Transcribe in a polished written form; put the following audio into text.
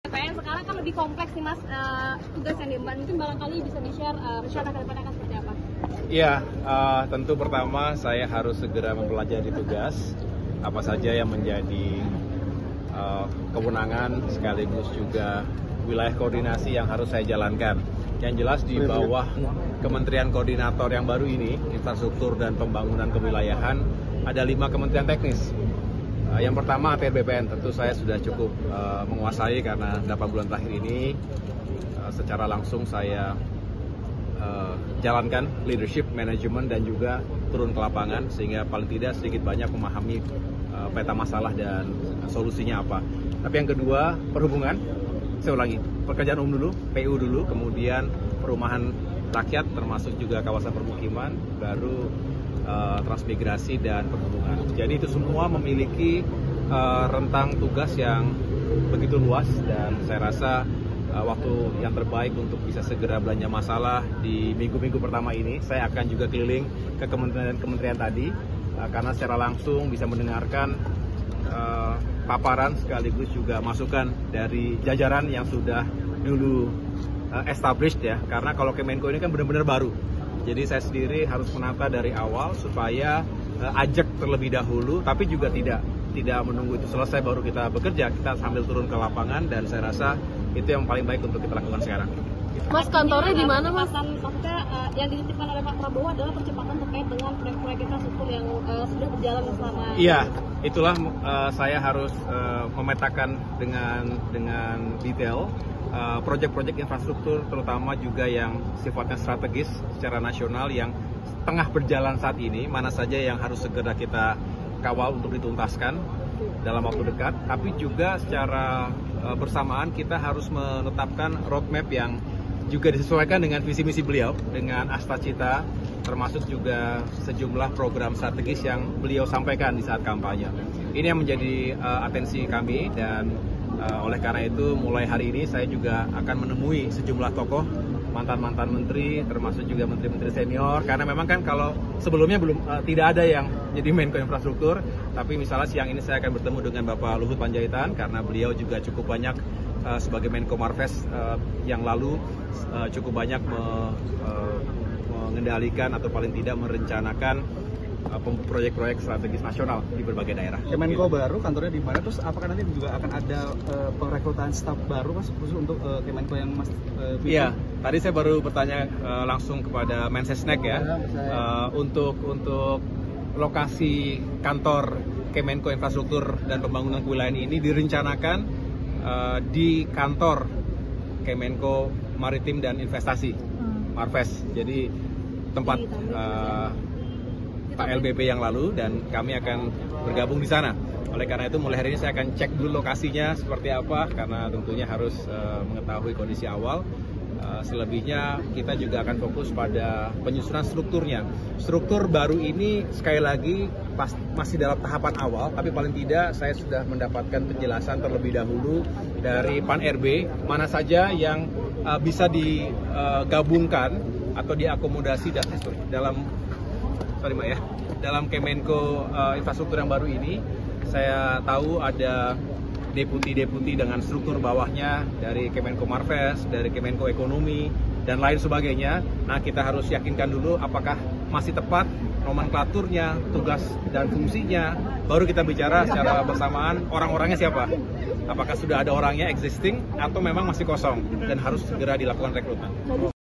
PN sekarang kan lebih kompleks nih Mas, tugas yang diemban. Mungkin barangkali bisa di-share rencana ke depannya akan seperti apa? Iya, tentu pertama saya harus segera mempelajari tugas, apa saja yang menjadi kewenangan sekaligus juga wilayah koordinasi yang harus saya jalankan. Yang jelas di bawah Kementerian Koordinator yang baru ini, Infrastruktur dan Pembangunan Kewilayahan, ada 5 kementerian teknis. Yang pertama ATR BPN, tentu saya sudah cukup menguasai karena 8 bulan terakhir ini secara langsung saya jalankan leadership, manajemen, dan juga turun ke lapangan sehingga paling tidak sedikit banyak memahami peta masalah dan solusinya apa. Tapi yang kedua, perhubungan, saya ulangi, pekerjaan umum dulu, PU dulu, kemudian perumahan rakyat termasuk juga kawasan permukiman, baru transmigrasi dan perhubungan. Jadi itu semua memiliki rentang tugas yang begitu luas dan saya rasa waktu yang terbaik untuk bisa segera belanja masalah di minggu-minggu pertama ini, saya akan juga keliling ke kementerian tadi karena secara langsung bisa mendengarkan paparan sekaligus juga masukan dari jajaran yang sudah dulu established ya, karena kalau Kemenko ini kan benar-benar baru. Jadi saya sendiri harus menata dari awal supaya ajak terlebih dahulu, tapi juga tidak menunggu itu selesai baru kita bekerja, kita sambil turun ke lapangan dan saya rasa itu yang paling baik untuk kita lakukan sekarang. Mas, kantornya di mana Mas? Maksudnya yang dititipkan oleh Pak Prabowo adalah percepatan terkait dengan proyek-proyek infrastruktur yang sudah berjalan selama. Iya, itulah saya harus memetakan dengan detail proyek-proyek infrastruktur terutama juga yang sifatnya strategis secara nasional yang tengah berjalan saat ini, mana saja yang harus segera kita kawal untuk dituntaskan dalam waktu dekat, tapi juga secara bersamaan kita harus menetapkan roadmap yang juga disesuaikan dengan visi misi beliau, dengan asta-cita, termasuk juga sejumlah program strategis yang beliau sampaikan di saat kampanye. Ini yang menjadi atensi kami dan oleh karena itu mulai hari ini saya juga akan menemui sejumlah tokoh, mantan-mantan menteri, termasuk juga menteri-menteri senior, karena memang kan kalau sebelumnya tidak ada yang jadi Menko Infrastruktur, tapi misalnya siang ini saya akan bertemu dengan Bapak Luhut Panjaitan karena beliau juga cukup banyak sebagai Menko Marves yang lalu cukup banyak mengendalikan atau paling tidak merencanakan proyek-proyek strategis nasional di berbagai daerah. Kemenko baru kantornya di mana? Terus apakah nanti juga akan ada perekrutan staf baru Mas khusus untuk Kemenko yang Mas? Iya, tadi saya baru bertanya langsung kepada Mensesnek ya, untuk lokasi kantor Kemenko Infrastruktur dan Pembangunan Kewilayahan ini direncanakan di kantor Kemenko Maritim dan Investasi, Marves. Jadi tempat Pak LBP yang lalu dan kami akan bergabung di sana. Oleh karena itu mulai hari ini saya akan cek dulu lokasinya seperti apa karena tentunya harus mengetahui kondisi awal. Selebihnya kita juga akan fokus pada penyusunan strukturnya. Struktur baru ini sekali lagi masih dalam tahapan awal, tapi paling tidak saya sudah mendapatkan penjelasan terlebih dahulu dari Pan RB mana saja yang bisa digabungkan atau diakomodasi dalam Kemenko Infrastruktur yang baru ini. Saya tahu ada deputi-deputi dengan struktur bawahnya dari Kemenko Marves, dari Kemenko Ekonomi, dan lain sebagainya. Nah, kita harus yakinkan dulu apakah masih tepat nomenklaturnya, tugas dan fungsinya. Baru kita bicara secara bersamaan orang-orangnya siapa. Apakah sudah ada orangnya existing atau memang masih kosong dan harus segera dilakukan rekrutmen.